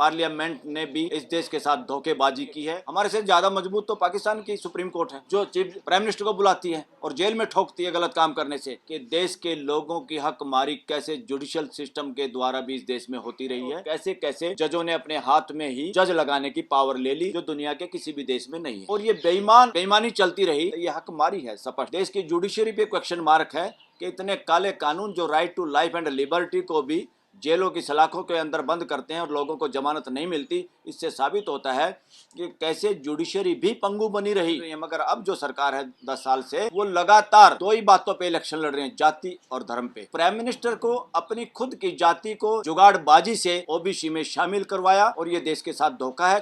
Parliament ने भी इस देश के साथ धोखेबाजी की है। हमारे से ज्यादा मजबूत तो पाकिस्तान की सुप्रीम कोर्ट है, जो चीफ प्राइम मिनिस्टर को बुलाती है और जेल में ठोकती है गलत काम करने से। कि देश के लोगों की हकमारी कैसे जुडिशियल सिस्टम के द्वारा भी इस देश में होती रही है, कैसे कैसे जजों ने अपने हाथ में ही जज लगाने की पावर ले ली, जो दुनिया के किसी भी देश में नहीं है। और ये बेईमानी चलती रही, ये हकमारी है स्पष्ट। देश की जुडिशरी पे क्वेश्चन मार्क है कि इतने काले कानून जो right to life and liberty को भी जेलों की सलाखों के अंदर बंद करते हैं और लोगों को जमानत नहीं मिलती, इससे साबित होता है कि कैसे जुडिशरी भी पंगु बनी रही। मगर अब जो सरकार है 10 साल से, वो लगातार दो ही बातों पे इलेक्शन लड़ रहे हैं, जाति और धर्म पे। प्राइम मिनिस्टर को अपनी खुद की जाति को जुगाड़बाजी से ओबीसी में शामिल करवाया और ये देश के साथ धोखा है।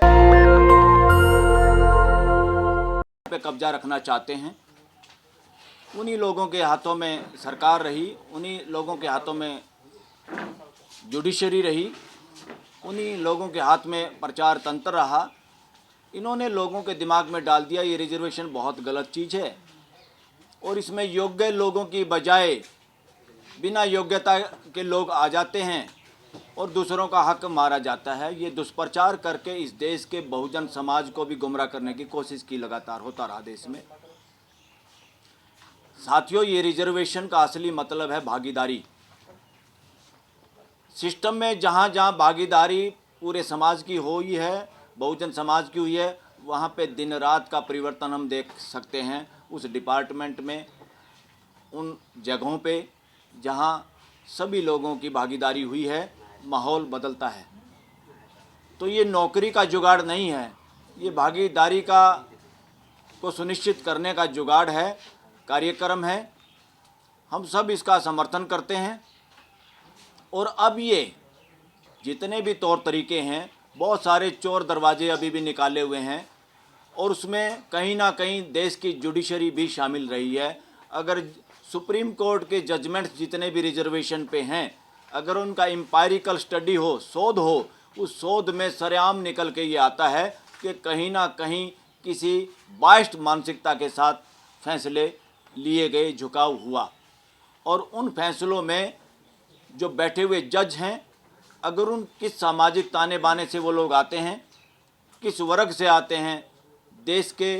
पे कब्जा रखना चाहते हैं। उन्हीं लोगों के हाथों में सरकार रही, उन्हीं लोगों के हाथों में जुडिशरी रही, उन्हीं लोगों के हाथ में प्रचार तंत्र रहा। इन्होंने लोगों के दिमाग में डाल दिया ये रिजर्वेशन बहुत गलत चीज़ है और इसमें योग्य लोगों की बजाय बिना योग्यता के लोग आ जाते हैं और दूसरों का हक मारा जाता है। ये दुष्प्रचार करके इस देश के बहुजन समाज को भी गुमराह करने की कोशिश की लगातार होता रहा देश में। साथियों, ये रिजर्वेशन का असली मतलब है भागीदारी। सिस्टम में जहाँ जहाँ भागीदारी पूरे समाज की हुई है, बहुजन समाज की हुई है, वहाँ पे दिन रात का परिवर्तन हम देख सकते हैं। उस डिपार्टमेंट में, उन जगहों पे जहाँ सभी लोगों की भागीदारी हुई है, माहौल बदलता है। तो ये नौकरी का जुगाड़ नहीं है, ये भागीदारी को सुनिश्चित करने का जुगाड़ है, कार्यक्रम है। हम सब इसका समर्थन करते हैं। और अब ये जितने भी तौर तरीके हैं, बहुत सारे चोर दरवाजे अभी भी निकाले हुए हैं और उसमें कहीं ना कहीं देश की जुडिशरी भी शामिल रही है। अगर सुप्रीम कोर्ट के जजमेंट्स जितने भी रिजर्वेशन पे हैं, अगर उनका एम्पायरिकल स्टडी हो, शोध हो, उस शोध में सरेआम निकल के ये आता है कि कहीं ना कहीं किसी बायस्ड मानसिकता के साथ फैसले लिए गए, झुकाव हुआ। और उन फैसलों में जो बैठे हुए जज हैं, अगर उन किस सामाजिक ताने बाने से वो लोग आते हैं, किस वर्ग से आते हैं, देश के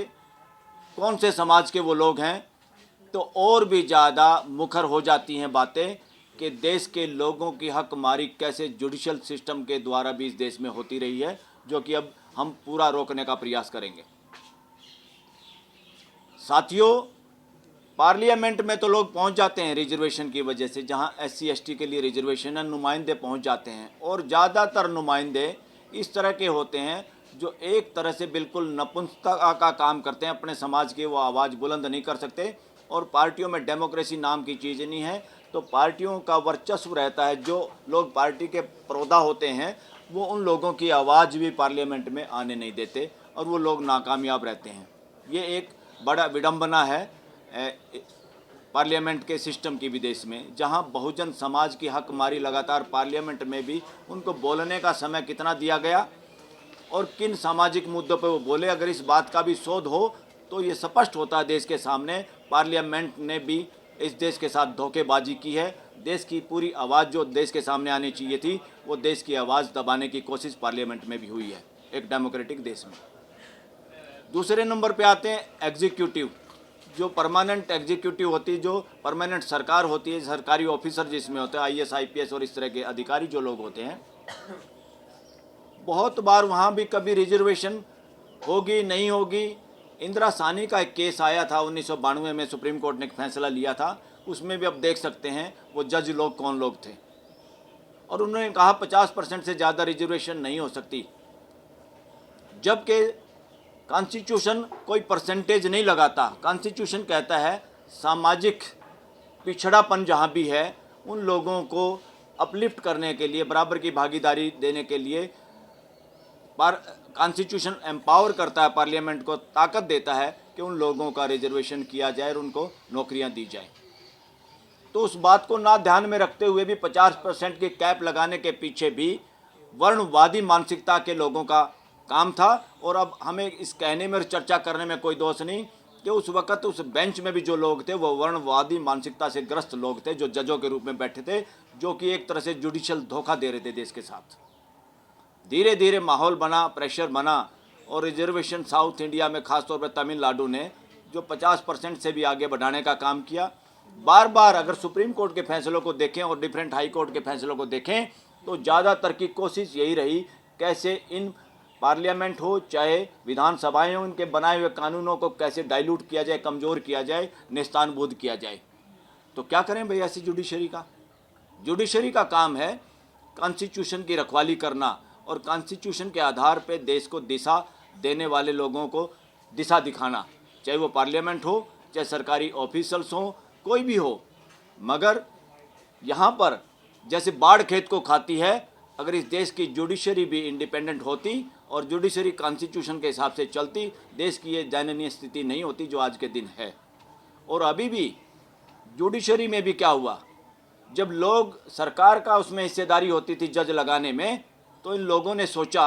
कौन से समाज के वो लोग हैं, तो और भी ज़्यादा मुखर हो जाती हैं बातें कि देश के लोगों की हकमारी कैसे जुडिशियल सिस्टम के द्वारा भी इस देश में होती रही है, जो कि अब हम पूरा रोकने का प्रयास करेंगे। साथियों, पार्लियामेंट में तो लोग पहुंच जाते हैं रिजर्वेशन की वजह से, जहां एससी एसटी के लिए रिजर्वेशन है, नुमाइंदे पहुंच जाते हैं। और ज़्यादातर नुमाइंदे इस तरह के होते हैं जो एक तरह से बिल्कुल नपुंसकता का काम करते हैं, अपने समाज की वो आवाज़ बुलंद नहीं कर सकते। और पार्टियों में डेमोक्रेसी नाम की चीज़ नहीं है, तो पार्टियों का वर्चस्व रहता है। जो लोग पार्टी के प्रोदा होते हैं, वो उन लोगों की आवाज़ भी पार्लियामेंट में आने नहीं देते और वो लोग नाकामयाब रहते हैं। ये एक बड़ा विडंबना है पार्लियामेंट के सिस्टम की विदेश में, जहां बहुजन समाज की हकमारी लगातार पार्लियामेंट में भी उनको बोलने का समय कितना दिया गया और किन सामाजिक मुद्दों पर वो बोले। अगर इस बात का भी शोध हो तो ये स्पष्ट होता है देश के सामने, पार्लियामेंट ने भी इस देश के साथ धोखेबाजी की है। देश की पूरी आवाज़ जो देश के सामने आनी चाहिए थी, वो देश की आवाज़ दबाने की कोशिश पार्लियामेंट में भी हुई है, एक डेमोक्रेटिक देश में। दूसरे नंबर पे आते हैं एग्जीक्यूटिव, जो परमानेंट एग्जीक्यूटिव होती है, जो परमानेंट सरकार होती है, सरकारी ऑफिसर जिसमें होते हैं, आईएएस आईपीएस और इस तरह के अधिकारी जो लोग होते हैं। बहुत बार वहाँ भी कभी रिजर्वेशन होगी नहीं होगी। इंदिरा साहनी का एक केस आया था 1992 में, सुप्रीम कोर्ट ने एक फैसला लिया था, उसमें भी अब देख सकते हैं वो जज लोग कौन लोग थे। और उन्होंने कहा 50% से ज़्यादा रिजर्वेशन नहीं हो सकती, जबकि कॉन्स्टिट्यूशन कोई परसेंटेज नहीं लगाता। कॉन्स्टिट्यूशन कहता है सामाजिक पिछड़ापन जहाँ भी है, उन लोगों को अपलिफ्ट करने के लिए, बराबर की भागीदारी देने के लिए कॉन्स्टिट्यूशन एम्पावर करता है, पार्लियामेंट को ताकत देता है कि उन लोगों का रिजर्वेशन किया जाए और उनको नौकरियां दी जाए। तो उस बात को ना ध्यान में रखते हुए भी 50% की कैप लगाने के पीछे भी वर्णवादी मानसिकता के लोगों का काम था। और अब हमें इस कहने में और चर्चा करने में कोई दोष नहीं कि उस वक़्त उस बेंच में भी जो लोग थे वो वर्णवादी मानसिकता से ग्रस्त लोग थे, जो जजों के रूप में बैठे थे, जो कि एक तरह से जुडिशियल धोखा दे रहे थे देश के साथ। धीरे धीरे माहौल बना, प्रेशर बना और रिजर्वेशन साउथ इंडिया में खासतौर पर तमिलनाडु ने जो 50% से भी आगे बढ़ाने का काम किया। बार बार अगर सुप्रीम कोर्ट के फैसलों को देखें और डिफरेंट हाई कोर्ट के फैसलों को देखें तो ज़्यादातर की कोशिश यही रही कैसे इन पार्लियामेंट हो चाहे विधानसभाएं हो, इनके बनाए हुए कानूनों को कैसे डाइल्यूट किया जाए, कमज़ोर किया जाए, नेस्तानबूद किया जाए। तो क्या करें भाई ऐसी जुडिशरी का? जुडिशरी का काम है कॉन्स्टिट्यूशन की रखवाली करना और कॉन्स्टिट्यूशन के आधार पर देश को दिशा देने वाले लोगों को दिशा दिखाना, चाहे वो पार्लियामेंट हो चाहे सरकारी ऑफिसर्स हो, कोई भी हो। मगर यहाँ पर जैसे बाढ़ खेत को खाती है, अगर इस देश की जुडिशरी भी इंडिपेंडेंट होती और जुडिशरी कॉन्स्टिट्यूशन के हिसाब से चलती, देश की ये दयनीय स्थिति नहीं होती जो आज के दिन है। और अभी भी जुडिशरी में भी क्या हुआ, जब लोग सरकार का उसमें हिस्सेदारी होती थी जज लगाने में, तो इन लोगों ने सोचा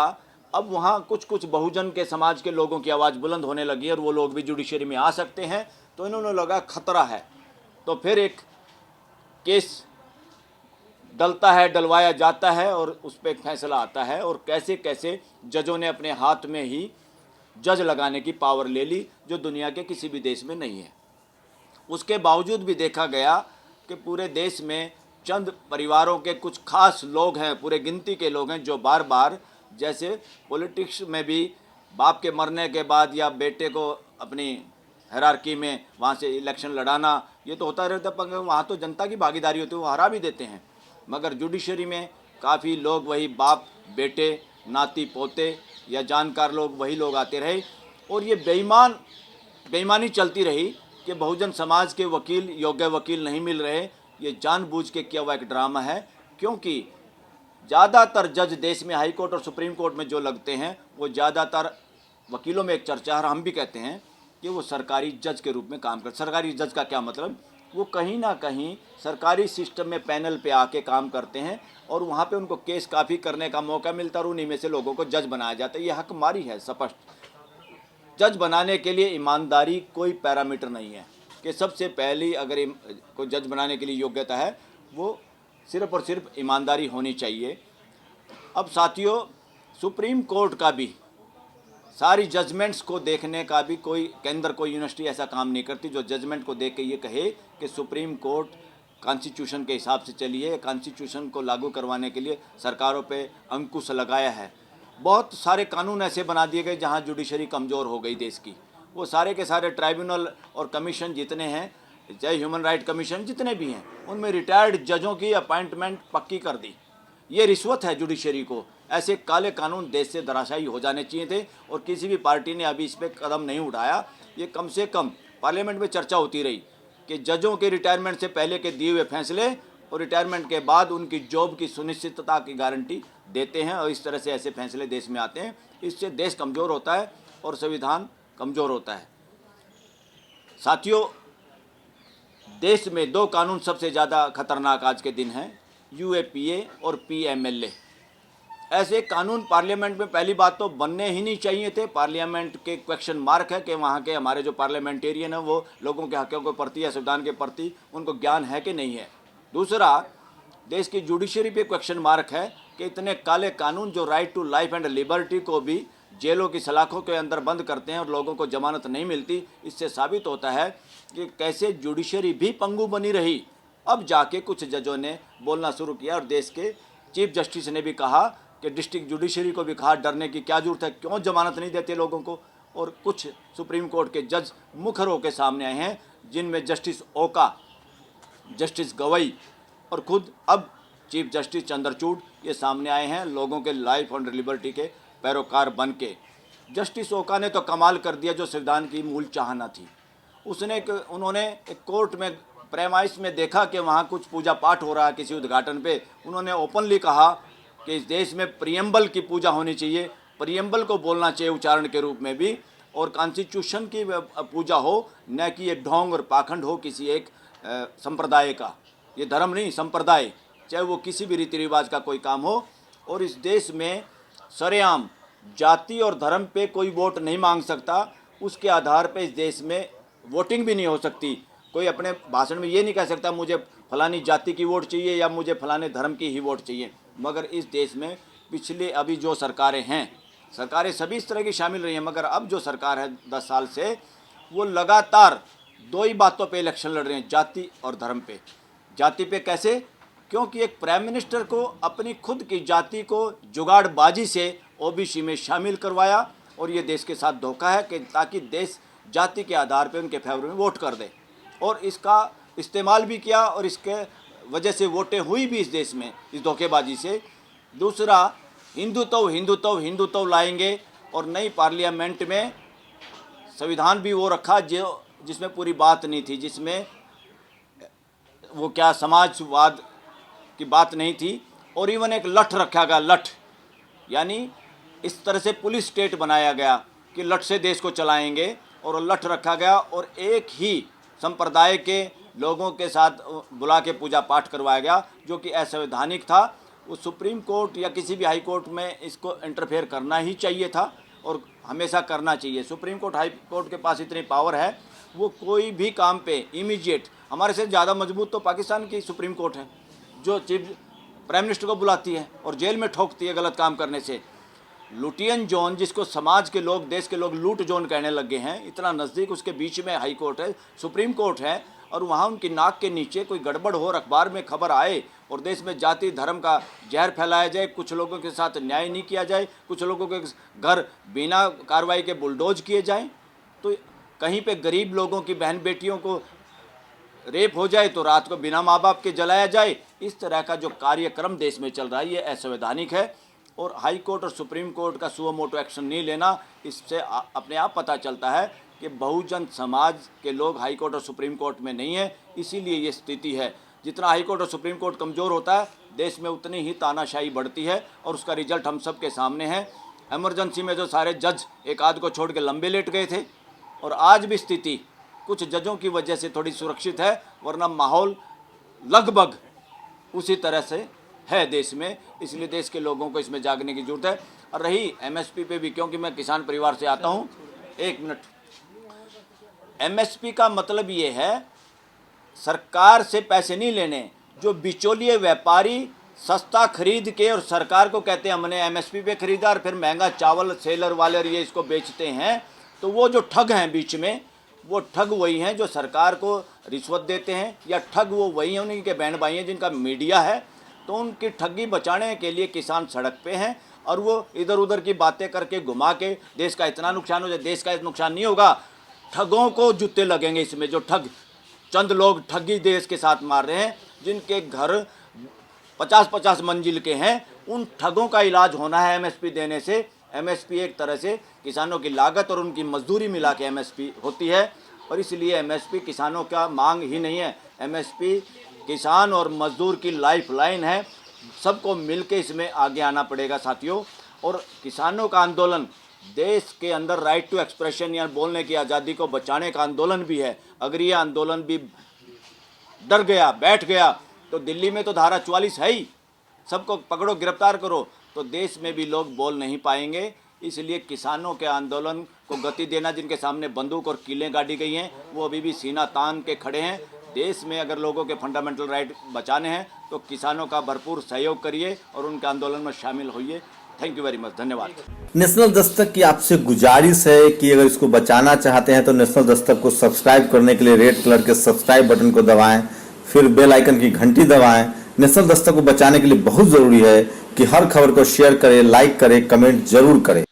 अब वहाँ कुछ कुछ बहुजन के समाज के लोगों की आवाज़ बुलंद होने लगी और वो लोग भी जुडिशरी में आ सकते हैं, तो इन्होंने लगा खतरा है। तो फिर एक केस डलता है, डलवाया जाता है और उस पर एक फैसला आता है और कैसे कैसे जजों ने अपने हाथ में ही जज लगाने की पावर ले ली जो दुनिया के किसी भी देश में नहीं है। उसके बावजूद भी देखा गया कि पूरे देश में चंद परिवारों के कुछ खास लोग हैं, पूरे गिनती के लोग हैं, जो बार बार जैसे पॉलिटिक्स में भी बाप के मरने के बाद या बेटे को अपनी हायरार्की में वहाँ से इलेक्शन लड़ाना, ये तो होता रहता है, वहाँ तो जनता की भागीदारी होती है, वो हरा भी देते हैं। मगर जुडिशरी में काफ़ी लोग वही बाप बेटे नाती पोते या जानकार लोग वही लोग आते रहे और ये बेईमानी चलती रही कि बहुजन समाज के वकील योग्य वकील नहीं मिल रहे। ये जानबूझ के किया हुआ एक ड्रामा है, क्योंकि ज़्यादातर जज देश में हाई कोर्ट और सुप्रीम कोर्ट में जो लगते हैं वो ज़्यादातर वकीलों में एक चर्चा है, हम भी कहते हैं कि वो सरकारी जज के रूप में काम करते। सरकारी जज का क्या मतलब, वो कहीं ना कहीं सरकारी सिस्टम में पैनल पे आके काम करते हैं और वहाँ पे उनको केस काफ़ी करने का मौका मिलता है और उन्हीं में से लोगों को जज बनाया जाता है। ये हकमारी है स्पष्ट। जज बनाने के लिए ईमानदारी कोई पैरामीटर नहीं है कि सबसे पहली अगर कोई जज बनाने के लिए योग्यता है वो सिर्फ और सिर्फ ईमानदारी होनी चाहिए। अब साथियों, सुप्रीम कोर्ट का भी सारी जजमेंट्स को देखने का भी कोई केंद्र कोई यूनिवर्सिटी ऐसा काम नहीं करती जो जजमेंट को देख के ये कहे कि सुप्रीम कोर्ट कॉन्स्टिट्यूशन के हिसाब से चलिए, कॉन्स्टिट्यूशन को लागू करवाने के लिए सरकारों पे अंकुश लगाया है। बहुत सारे कानून ऐसे बना दिए गए जहाँ जुडिशरी कमज़ोर हो गई देश की। वो सारे के सारे ट्राइब्यूनल और कमीशन जितने हैं, चाहे ह्यूमन राइट कमीशन जितने भी हैं, उनमें रिटायर्ड जजों की अपॉइंटमेंट पक्की कर दी। ये रिश्वत है जुडिशरी को। ऐसे काले कानून देश से धराशायी हो जाने चाहिए थे और किसी भी पार्टी ने अभी इस पर कदम नहीं उठाया। ये कम से कम पार्लियामेंट में चर्चा होती रही कि जजों के रिटायरमेंट से पहले के दिए हुए फैसले और रिटायरमेंट के बाद उनकी जॉब की सुनिश्चितता की गारंटी देते हैं और इस तरह से ऐसे फैसले देश में आते हैं। इससे देश कमज़ोर होता है और संविधान कमज़ोर होता है। साथियों, देश में दो कानून सबसे ज़्यादा खतरनाक आज के दिन हैं, यूएपीए और पीएमएलए। ऐसे कानून पार्लियामेंट में पहली बात तो बनने ही नहीं चाहिए थे। पार्लियामेंट के क्वेश्चन मार्क है कि वहाँ के हमारे जो पार्लियामेंटेरियन हैं वो लोगों के हकों के प्रति या संविधान के प्रति उनको ज्ञान है कि नहीं है। दूसरा, देश की जुडिशरी पे क्वेश्चन मार्क है कि इतने काले कानून जो right to life and liberty को भी जेलों की सलाखों के अंदर बंद करते हैं और लोगों को जमानत नहीं मिलती, इससे साबित होता है कि कैसे जुडिशरी भी पंगु बनी रही। अब जाके कुछ जजों ने बोलना शुरू किया और देश के चीफ जस्टिस ने भी कहा कि डिस्ट्रिक्ट जुडिशरी को भी कहा डरने की क्या जरूरत है, क्यों जमानत नहीं देते लोगों को। और कुछ सुप्रीम कोर्ट के जज मुखर होकर सामने आए हैं, जिनमें जस्टिस ओका, जस्टिस गवई और खुद अब चीफ जस्टिस चंद्रचूड़ ये सामने आए हैं लोगों के लाइफ एंड लिबर्टी के पैरोकार बन के। जस्टिस ओका ने तो कमाल कर दिया जो संविधान की मूल चाहना थी। उन्होंने एक कोर्ट में प्रेमाइस में देखा कि वहाँ कुछ पूजा पाठ हो रहा है किसी उद्घाटन पे, उन्होंने ओपनली कहा कि इस देश में प्रियम्बल की पूजा होनी चाहिए, प्रियम्बल को बोलना चाहिए उच्चारण के रूप में भी, और कॉन्स्टिट्यूशन की पूजा हो, न कि ये ढोंग और पाखंड हो किसी एक संप्रदाय का। ये धर्म नहीं, संप्रदाय, चाहे वो किसी भी रीति रिवाज का कोई काम हो। और इस देश में सरेआम जाति और धर्म पे कोई वोट नहीं मांग सकता, उसके आधार पे इस देश में वोटिंग भी नहीं हो सकती। कोई अपने भाषण में ये नहीं कह सकता मुझे फलानी जाति की वोट चाहिए या मुझे फलाने धर्म की ही वोट चाहिए। मगर इस देश में पिछले अभी जो सरकारें हैं, सरकारें सभी इस तरह की शामिल रही हैं, मगर अब जो सरकार है 10 साल से, वो लगातार दो ही बातों पे इलेक्शन लड़ रहे हैं, जाति और धर्म पे। जाति पे कैसे? क्योंकि एक प्राइम मिनिस्टर को अपनी खुद की जाति को जुगाड़बाजी से ओबीसी में शामिल करवाया, और ये देश के साथ धोखा है कि ताकि देश जाति के आधार पे उनके फेवर में वोट कर दे, और इसका इस्तेमाल भी किया, और इसके वजह से वोटें हुई भी इस देश में, इस धोखेबाजी से। दूसरा, हिंदुत्व हिंदुत्व हिंदुत्व लाएंगे, और नई पार्लियामेंट में संविधान भी वो रखा जो जिसमें पूरी बात नहीं थी, जिसमें वो क्या समाजवाद की बात नहीं थी, और इवन एक लठ रखा गया, लठ, यानी इस तरह से पुलिस स्टेट बनाया गया कि लठ से देश को चलाएंगे, और लठ रखा गया, और एक ही संप्रदाय के लोगों के साथ बुला के पूजा पाठ करवाया गया, जो कि असंवैधानिक था। वो सुप्रीम कोर्ट या किसी भी हाई कोर्ट में इसको इंटरफेयर करना ही चाहिए था, और हमेशा करना चाहिए। सुप्रीम कोर्ट, हाई कोर्ट के पास इतनी पावर है, वो कोई भी काम पे इमीडिएट, हमारे से ज़्यादा मजबूत तो पाकिस्तान की सुप्रीम कोर्ट है, जो चीफ प्राइम मिनिस्टर को बुलाती है और जेल में ठोकती है गलत काम करने से। लुटियन जोन, जिसको समाज के लोग, देश के लोग लूट जोन कहने लगे हैं, इतना नज़दीक उसके बीच में हाई कोर्ट है, सुप्रीम कोर्ट है, और वहाँ उनकी नाक के नीचे कोई गड़बड़ हो, अखबार में खबर आए और देश में जाति धर्म का जहर फैलाया जाए, कुछ लोगों के साथ न्याय नहीं किया जाए, कुछ लोगों के घर बिना कार्रवाई के बुलडोज किए जाएं, तो कहीं पे गरीब लोगों की बहन बेटियों को रेप हो जाए तो रात को बिना माँ बाप के जलाया जाए, इस तरह का जो कार्यक्रम देश में चल रहा है, ये असंवैधानिक है। और हाई कोर्ट और सुप्रीम कोर्ट का सुओ मोटो एक्शन नहीं लेना, इससे अपने आप पता चलता है कि बहुजन समाज के लोग हाई कोर्ट और सुप्रीम कोर्ट में नहीं है, इसीलिए ये स्थिति है। जितना हाई कोर्ट और सुप्रीम कोर्ट कमज़ोर होता है, देश में उतनी ही तानाशाही बढ़ती है, और उसका रिजल्ट हम सब के सामने है। इमरजेंसी में जो सारे जज एक आध को छोड़ के लंबे लेट गए थे, और आज भी स्थिति कुछ जजों की वजह से थोड़ी सुरक्षित है, वरना माहौल लगभग उसी तरह से है देश में। इसलिए देश के लोगों को इसमें जागने की जरूरत है। और रही एमएसपी पे भी, क्योंकि मैं किसान परिवार से आता हूँ, एक मिनट, एमएसपी का मतलब ये है सरकार से पैसे नहीं लेने, जो बिचौलिए व्यापारी सस्ता खरीद के और सरकार को कहते हैं हमने एमएसपी पे खरीदा, और फिर महंगा चावल सेलर वाले ये इसको बेचते हैं, तो वो जो ठग हैं बीच में, वो ठग वही हैं जो सरकार को रिश्वत देते हैं, या ठग वो वही हैं, उन्हीं के बहन भाई हैं जिनका मीडिया है। तो उनकी ठगी बचाने के लिए किसान सड़क पे हैं, और वो इधर उधर की बातें करके घुमा के देश का इतना नुकसान हो जाए। देश का नुकसान नहीं होगा, ठगों को जूते लगेंगे इसमें। जो ठग, चंद लोग ठगी देश के साथ मार रहे हैं, जिनके घर 50-50 मंजिल के हैं, उन ठगों का इलाज होना है एमएसपी देने से। एमएसपी एक तरह से किसानों की लागत और उनकी मजदूरी मिला के एमएसपी होती है, और इसलिए एमएसपी किसानों का मांग ही नहीं है, एमएसपी किसान और मजदूर की लाइफलाइन है। सबको मिलके इसमें आगे आना पड़ेगा साथियों। और किसानों का आंदोलन देश के अंदर राइट टू एक्सप्रेशन या बोलने की आज़ादी को बचाने का आंदोलन भी है। अगर ये आंदोलन भी डर गया, बैठ गया, तो दिल्ली में तो धारा 44 है ही, सबको पकड़ो गिरफ्तार करो, तो देश में भी लोग बोल नहीं पाएंगे। इसलिए किसानों के आंदोलन को गति देना, जिनके सामने बंदूक और कीलें गाड़ी गई हैं, वो अभी भी सीना तान के खड़े हैं। देश में अगर लोगों के फंडामेंटल राइट बचाने हैं तो किसानों का भरपूर सहयोग करिए और उनके आंदोलन में शामिल होइए। थैंक यू वेरी मच, धन्यवाद। नेशनल दस्तक की आपसे गुजारिश है कि अगर इसको बचाना चाहते हैं तो नेशनल दस्तक को सब्सक्राइब करने के लिए रेड कलर के सब्सक्राइब बटन को दबाएं, फिर बेल आइकन की घंटी दबाएं। नेशनल दस्तक को बचाने के लिए बहुत जरूरी है कि हर खबर को शेयर करें, लाइक करें, कमेंट जरूर करें।